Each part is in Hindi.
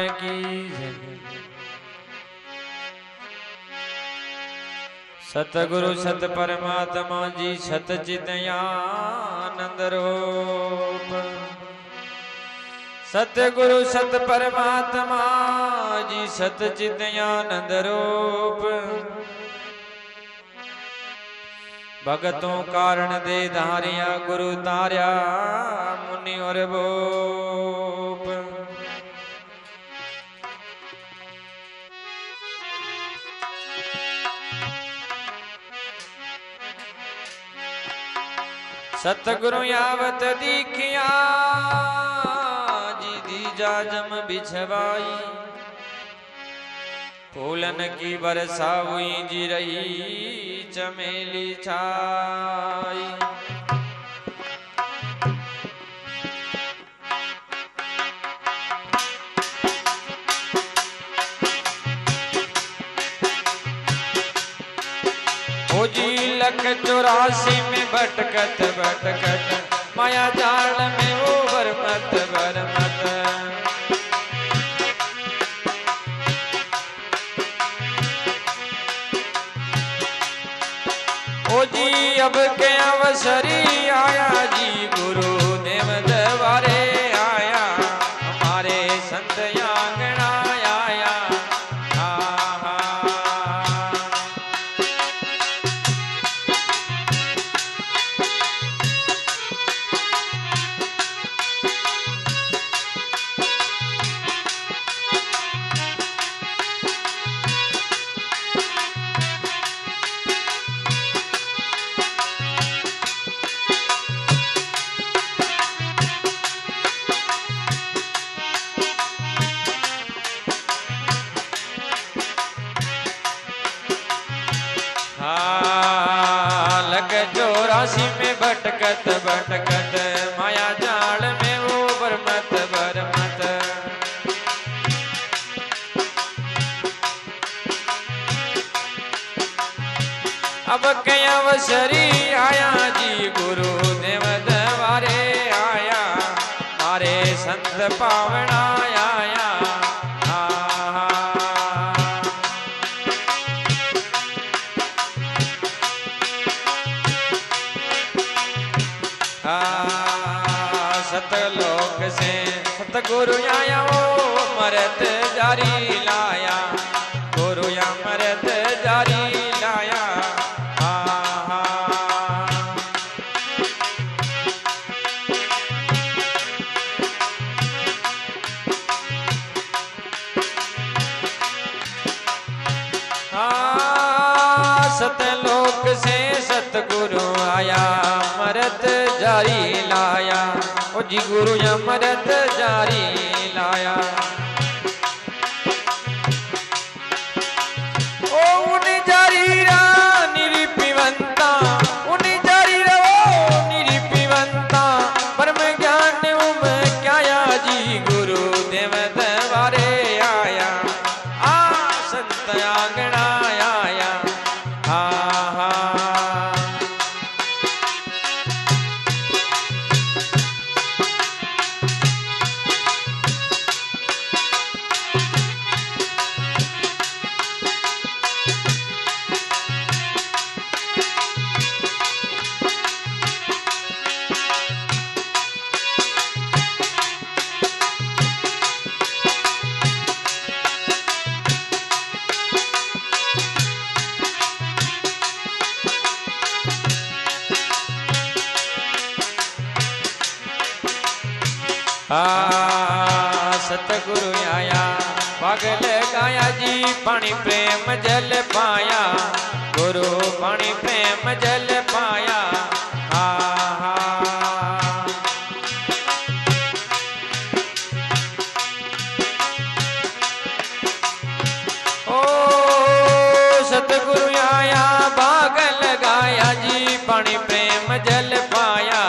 की सतगुरु सत परमात्मा जी सतचितयानंद रूप। सतगुरु सत परमात्मा जी सतचितयानंद रूप। भगतों कारण दे धारिया गुरु तार्या मुनि और भूप। सतगुरु यावत दीखिया जी दीजा जम बिछवाई। फूलन की बरसा हुई जी रही चमेली छाई। ओ जी लख 84 में भटकत भटकत माया जाल में वो बरमत बरमत। ओ जी अब के अवसरी आया जी गुरु देव दरबारे आया। हमारे संत आंगना आया। लग 84 में भटकत भटकत माया जाल में वो बरमत बरमत। अब के अवसरी आया जी गुरु देव दरबारे आया। मारे संत पावना आया। सतलोक से सतगुरु आया वो मरत जारी लाया। गुरु या मरत जारी लाया। सतलोक से सतगुरु आया मरत जारी लाया। ओ जी गुरु या मरत जारी लाया। ओ उन जारी रा निरिपिवंता उन जारी रो निरिपिवंता परम ज्ञान उम क्या जी गुरु देव दरबारे आया। आ संत आंगना आया। सतगुरु आया पागल गाया जी पानी प्रेम जल पाया। गुरु पानी प्रेम जल पाया। ओ सतगुरु आया पागल गाया जी पानी प्रेम जल पाया।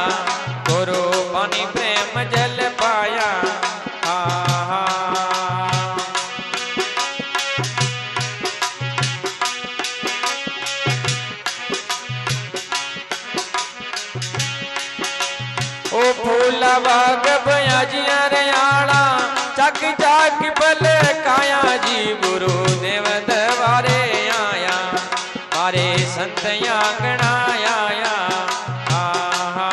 गुरु पानी प्रेम जल पाया। गुरुदेव दरबारे आया मारे संत आंगणा आया आहा।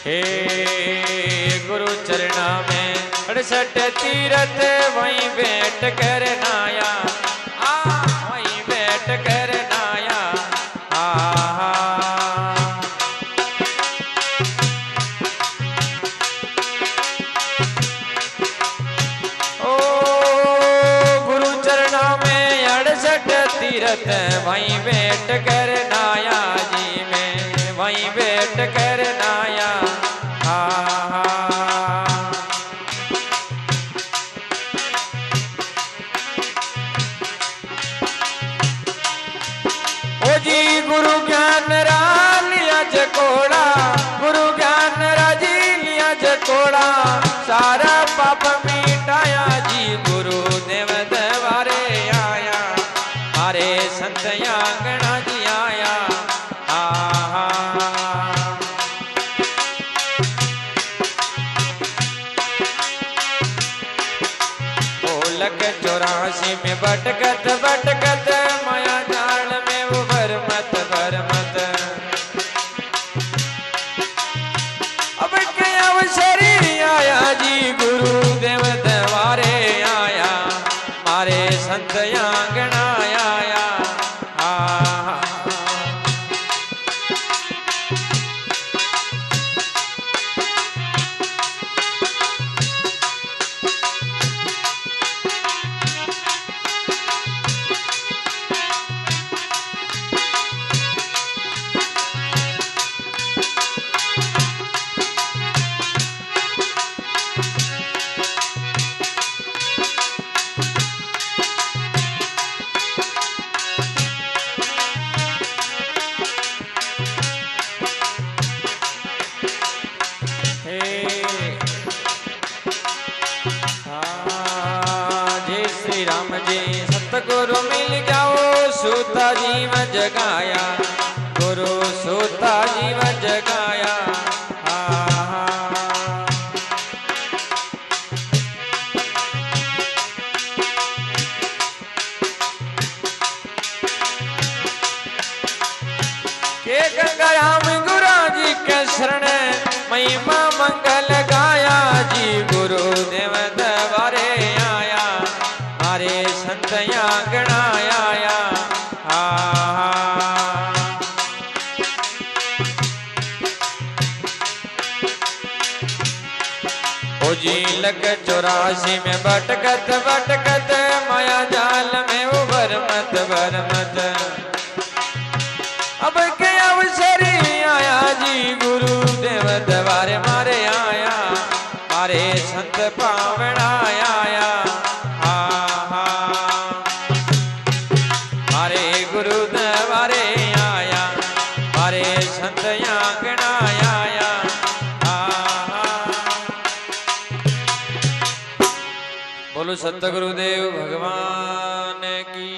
हे गुरु चरणा में 68 तीरथ वहीं बैठ कर नाया वहीं बैठ कर नाया आहा। ओ गुरु चरणा में 68 तीरथ वहीं बैठ कर नाया जी में वहीं बैठ कर नाया आहा। ओ जी गुरु ज्ञान रा लिया जकोड़ा गुरु ज्ञान राजी लिया जकोड़ा सारा पाप मिटाया जी गुरुदेव दरबारे आया मारे संत आंगणा जी आया आहा। लग 84 में भटकत भटकत माया जाल में वो भरमत भरमत अब के अवसरी आया जी गुरुदेव दरबारे आया मारे संत आंगणा आया आहा। जय श्री राम जी सतगुरु मिल जाओ सूता जीवन जगाया गुरु सूता जीवन जगाया आहा। के गंगाराम गुरु जी के शरण महिमा मंगल गाया जी गुरुदेव दरबारे आया मारे संत आंगणा आया आहा। ओ जी लग 84 में भटकत भटकत माया जाल में वो भरमत भरमत अब के अवसरी आया जी गुरुदेव दरबारे मारे आया मारे संत पावना आया आहा। मारे गुरु दरबारे आया मारे संत आंगणा आया आहा। बोलो संत गुरुदेव भगवान की।